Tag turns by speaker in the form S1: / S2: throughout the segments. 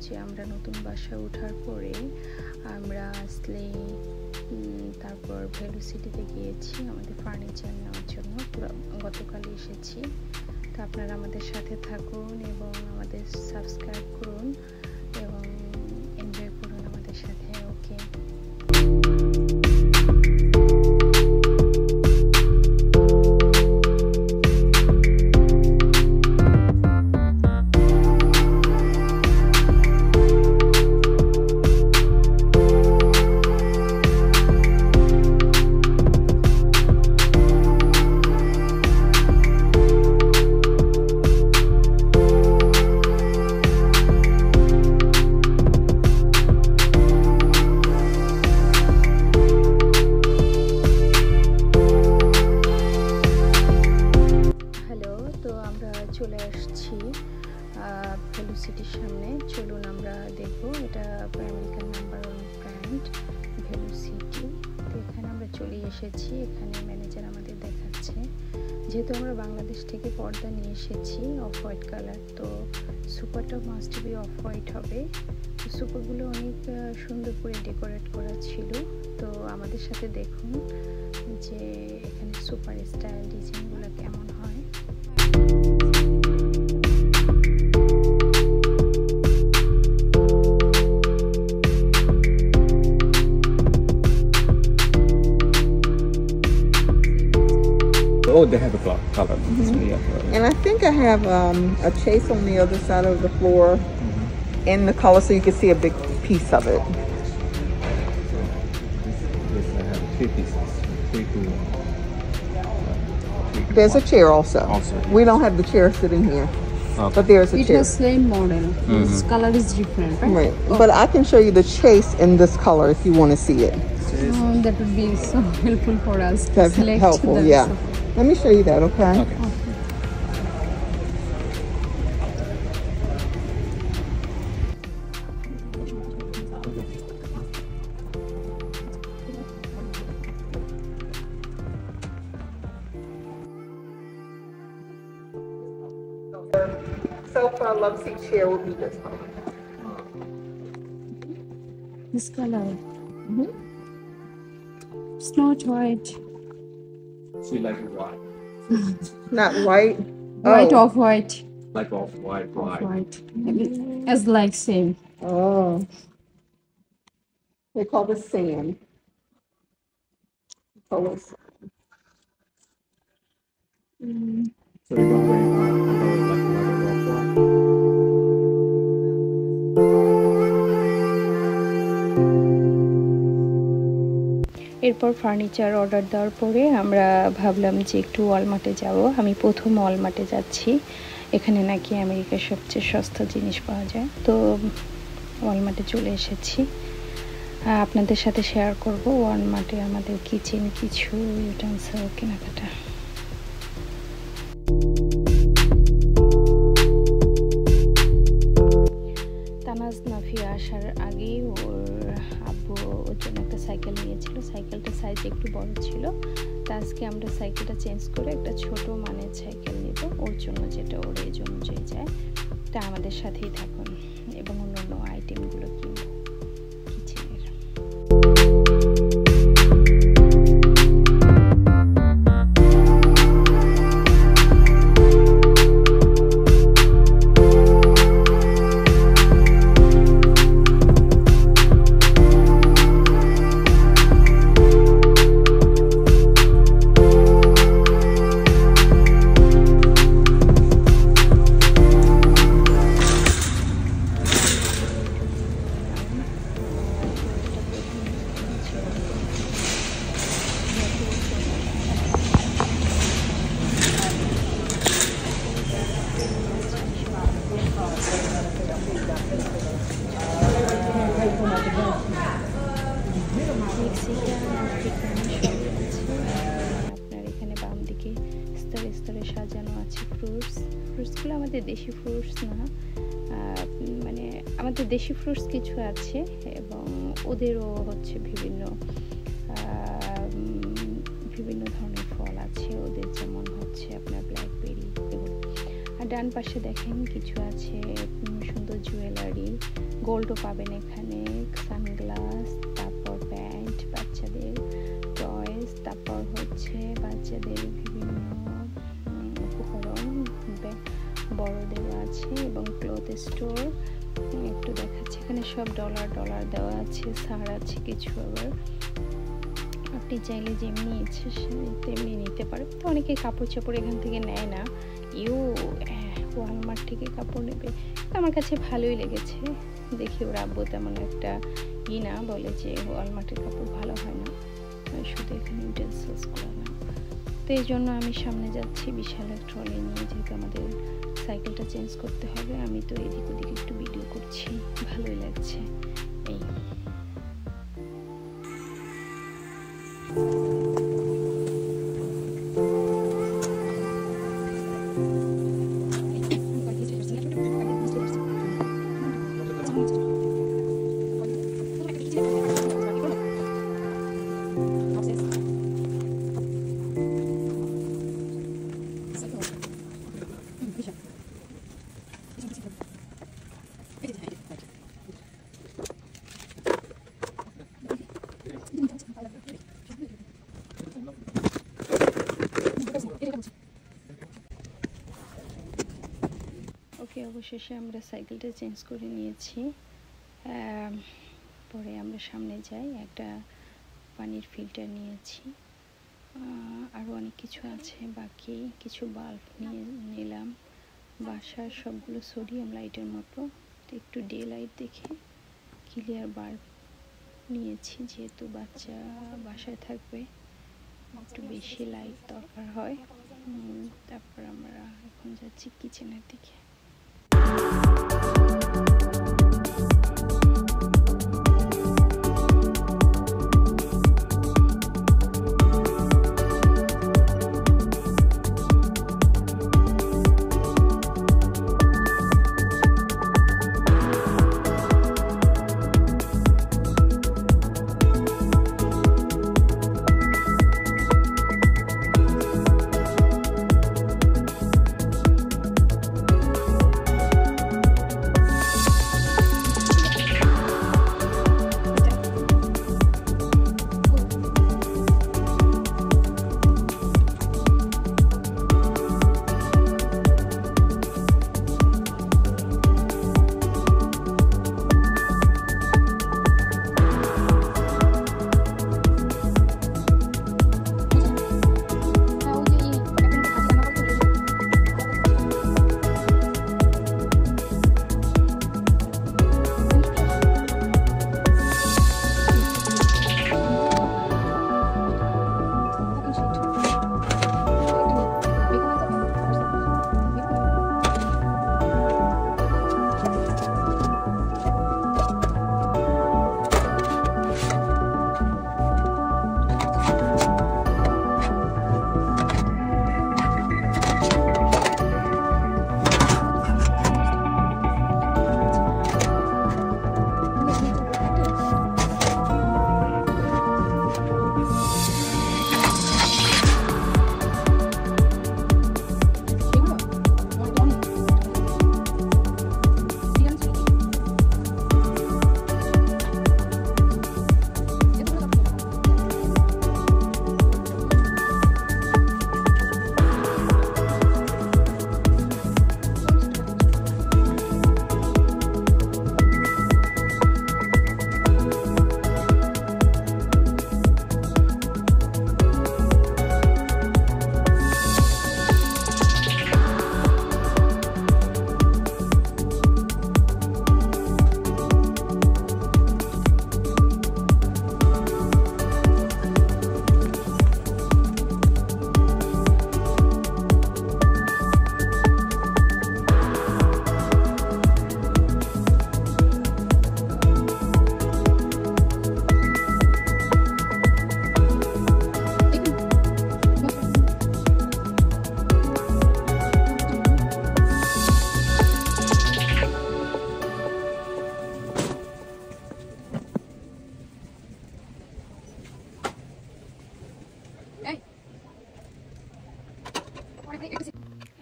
S1: যে আমরা নতুন বাসায় ওঠার পরে আমরা আসলে তারপর ভ্যালু সিটিতে গিয়েছি আমাদের ফার্নিচার নেওয়ার জন্য। গতকালই এসেছি। তো আপনারা আমাদের সাথে থাকুন এবং আমাদের সাবস্ক্রাইব করুন এবং এনজয় করুন আমাদের সাথে। ওকে, চলে আসছি ভ্যালু সিটির সামনে। চলুন আমরা দেখবো, এটা American number 1 brand value city. তো এখানে আমরা চলে এসেছি। এখানে ম্যানেজার আমাদের দেখাচ্ছে, যেহেতু আমরা বাংলাদেশ থেকে পর্দা নিয়ে এসেছি অফ হোয়াইট কালার, তো সুপারটা মাস্ট বি অফ হোয়াইট হবে। তো সুপারগুলো অনেক সুন্দর করে ডেকোরেট করা ছিল। তো আমাদের সাথে দেখুন যে এখানে সুপার স্টাইল ডিজাইনগুলো কেমন হয়।
S2: Oh, they have a color.
S3: And I think I have a chase on the other side of the floor in the color, so you can see a big piece of it.
S2: Yes, I have 3 pieces. 3 to
S3: There's a chair also.
S2: Also.
S3: We don't have the chair sitting here,
S2: Okay.
S3: but there's a
S4: It
S3: chair.
S4: has same model. This color is different, right?
S3: Right. But I can show you the chase in this color if you want to see it.
S4: That would be so helpful for us to
S3: That's
S4: select
S3: helpful,
S4: the
S3: yeah. Let me show you that, okay?
S2: Okay.
S3: Sofa love seat chair will be this color.
S4: This color. It's not white.
S2: So you like it white?
S3: Not white.
S4: White
S3: Oh.
S4: off white.
S2: Like off white,
S4: Off
S2: white.
S4: white. As like same.
S3: Oh. They call this sand. Colors.
S2: So you're going to wear like white or off white?
S1: এরপর furniture order দেওয়ার পরে আমরা ভাবলাম যে একটু ওয়ালমার্টে যাব। আমি প্রথম ওয়ালমার্টে যাচ্ছি। এখানে নাকি আমেরিকার সবচেয়ে সস্তা জিনিস পাওয়া যায়। তো ওয়ালমার্টে চলে এসেছি, আপনাদের সাথে শেয়ার করব ওয়ালমার্টে আমাদের কিচেন কিছু ইউটেন্সিল কেনাকাটা। তানাজ নাফিয়া আসার আগেই ওর আব্বু ওর জন্য একটা সাইকেল নিয়েছিল। সাইকেলটা সাইজ একটু বড় ছিল, তা আজকে আমরা সাইকেলটা চেঞ্জ করে একটা ছোট মানের সাইকেল নিব ওর জন্য, যেটা ওর এজ অনুযায়ী যায়। তা আমাদের সাথেই থাকুন এবং অন্যান্য আইটেমগুলো কিনব কিচেনের। আপনার এখানে বাম দিকে স্তরে স্তরে সাজানো আছে ফ্রুটসগুলো আমাদের দেশি ফ্রুটস না, মানে আমাদের দেশি ফ্রুটস কিছু আছে এবং ওদেরও হচ্ছে বিভিন্ন ধরনের ফল আছে ওদের, যেমন হচ্ছে আপনার ব্ল্যাকবেরি এগুলো। আর ডান পাশে দেখেন কিছু আছে সুন্দর জুয়েলারি, গোল্ডও পাবেন এখানে, সানগ্লাস, তারপর প্যান্ট, বাচ্চাদের টয়েস, তারপর হচ্ছে বাচ্চাদের বিভিন্ন উপকরণ, বড়দেরও আছে এবং ক্লথ স্টোর একটু দেখাচ্ছে। এখানে সব ডলার দেওয়া আছে, ছাড় আছে কিছু। আবার আপনি চাইলে যেমনি ইচ্ছে তেমনি নিতে পারবেন। তো অনেকে কাপড় চাপড় এখান থেকে নেয় না, ওয়ালমার্ট থেকে কাপড় নেবে। আমার কাছে ভালোই লেগেছে, দেখি ওর আব্বু তেমন একটা না, বলে যে ওয়ালমার্টের কাপড় ভালো হয় না, শুধু এখানে ইউটেন্সিলসগুলো না। তো এই জন্য আমি সামনে যাচ্ছি বিশাল এক ট্রলি নিয়ে, যেহেতু আমাদের সাইকেলটা চেঞ্জ করতে হবে। আমি তো এদিক ওদিক একটু ভিডিও করছি, ভালোই লাগছে। এই ওকে, অবশেষে আমরা সাইকেলটা চেঞ্জ করে নিয়েছি। পরে আমরা সামনে যাই, একটা পানির ফিল্টার নিয়েছি, আরও অনেক কিছু আছে বাকি। কিছু বাল্ব নিলাম, বাসার সবগুলো সোডিয়াম লাইটের মতো। তো একটু ডে লাইট দেখে ক্লিয়ার বাল্ব নিয়েছি, যেহেতু বাচ্চা বাসায় থাকবে, একটু বেশি লাইট দরকার হয়। তারপর আমরা এখন যাচ্ছি কিচেনের দিকে।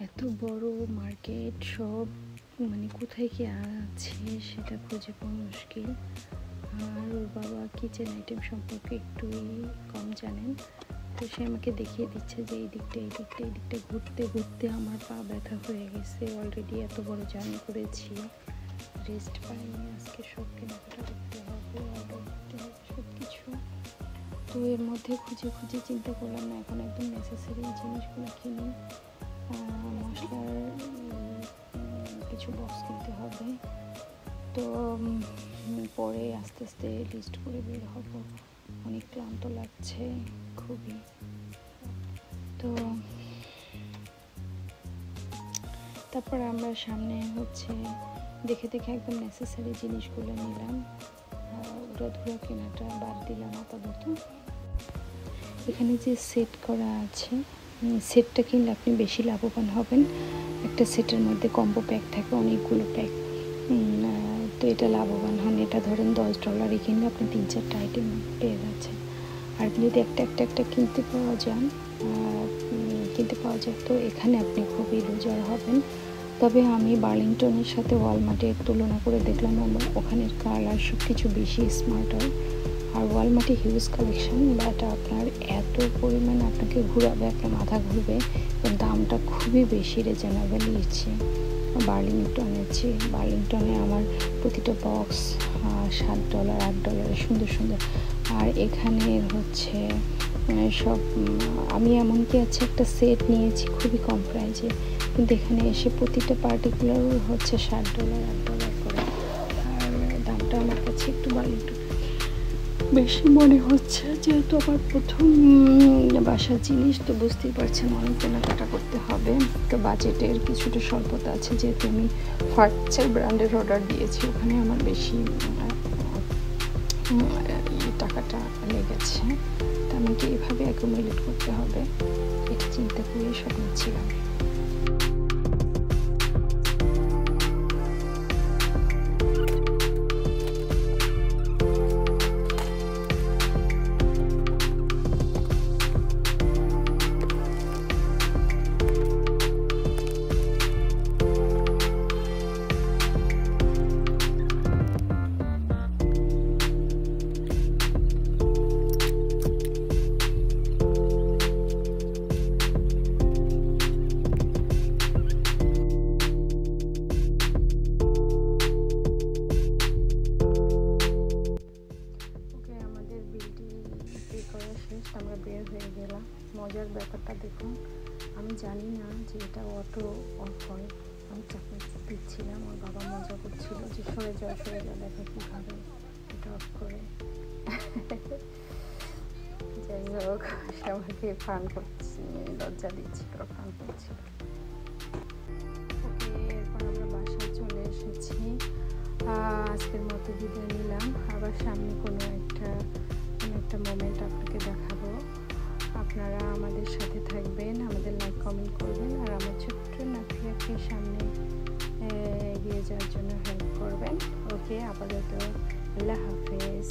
S1: এত বড় মার্কেট, সব মানে কোথায় কি আছে সেটা খুঁজে পাওয়া মুশকিল। আর ওর বাবা কিচেন আইটেম সম্পর্কে একটুই কম জানেন, তো সে আমাকে দেখিয়ে দিচ্ছে যে এই দিকটা ঘুরতে ঘুরতে আমার পা ব্যথা হয়ে গেছে। অলরেডি এত বড় জার্নি করেছি, রেস্ট পাইনি। আজকে সব কেনাকাটা করতে হবে, অর্ডার করতে হবে সব কিছু। তো এর মধ্যে খুঁজে খুঁজে চিন্তা করলাম না, এখন একদম নেসেসারি জিনিসগুলো কিনি। মশলার কিছু বক্স কিনতে হবে, তো পরে আস্তে আস্তে লিস্ট করে বের হব। অনেক ক্লান্ত লাগছে খুবই। তো তারপর আমরা সামনে হচ্ছে দেখে দেখে একদম নেসেসারি জিনিসগুলো নিলাম, উড়াধুরা কেনাটা বাদ দিলাম আপাতত। এখানে যে সেট করা আছে, সেটটা কিনলে আপনি বেশি লাভবান হবেন। একটা সেটের মধ্যে কম্বো প্যাক থাকে, অনেকগুলো প্যাক, তো এটা লাভবান হন। এটা ধরেন $10 কিনলে আপনি 3-4টা আইটেম পেয়ে যাচ্ছেন। আর যদি একটা কিনতে পাওয়া যায় তো এখানে আপনি খুবই লুজার হবেন। তবে আমি বার্লিংটনের সাথে ওয়ালমার্টের তুলনা করে দেখলাম, ওখানের কালার সব কিছু বেশি স্মার্ট হয়। আর ওয়ালমার্টে হিউজ কালেকশন, বাট আপনার এত পরিমাণে আপনাকে ঘুরাবে, আপনার মাথা ঘুরবে। দামটা খুবই বেশি রিজনেবল ইচ্ছে বার্লিংটনে আমার প্রতিটা বক্স $7 $8 সুন্দর সুন্দর। আর এখানে হচ্ছে সব, আমি এমনকি আছে একটা সেট নিয়েছি খুবই কম প্রাইজে, কিন্তু এখানে এসে প্রতিটা পার্টিকুলার হচ্ছে $7 $8 করে। আর দামটা আমার কাছে একটু বার্লিংটন বেশি মনে হচ্ছে, যেহেতু আমার প্রথম বাসার জিনিস, তো বুঝতেই পারছেন অনেক কেনাকাটা করতে হবে। তো বাজেটের কিছুটা স্বল্পতা আছে, যেহেতু আমি ফার্নিচার ব্র্যান্ডের অর্ডার দিয়েছি, ওখানে আমার বেশি টাকাটা লেগেছে। তো আমাকে এইভাবে অ্যাকুমুলেট করতে হবে, এটা চিন্তা করে সব নিচ্ছিলাম। আমরা বের হয়ে গেলাম। মজার ব্যাপারটা দেখুন, আমি জানি না যে এটা অটো অফ হয়। আমি চাকরি দিচ্ছিলাম, আমার বাবা মজা করছিল যে সরে যাও দেখো কীভাবে এটা অফ করে। যাই হোক, সে আমাকে ফান করছি, লজ্জা দিচ্ছিল, ফান করছিল। ওকে, এরপর আমরা বাসায় চলে এসেছি। আজকের মতো বিদায় নিলাম। আবার সামনে কোনো একটা মোমেন্ট আপনাকে দেখাবো। আপনারা আমাদের সাথে থাকবেন, আমাদের লাইক কমেন্ট করবেন, আর আমার ছোট্ট নাফিয়াকে সামনে এগিয়ে যাওয়ার জন্য হেল্প করবেন। ওকে, আপাতত আল্লাহ হাফেজ।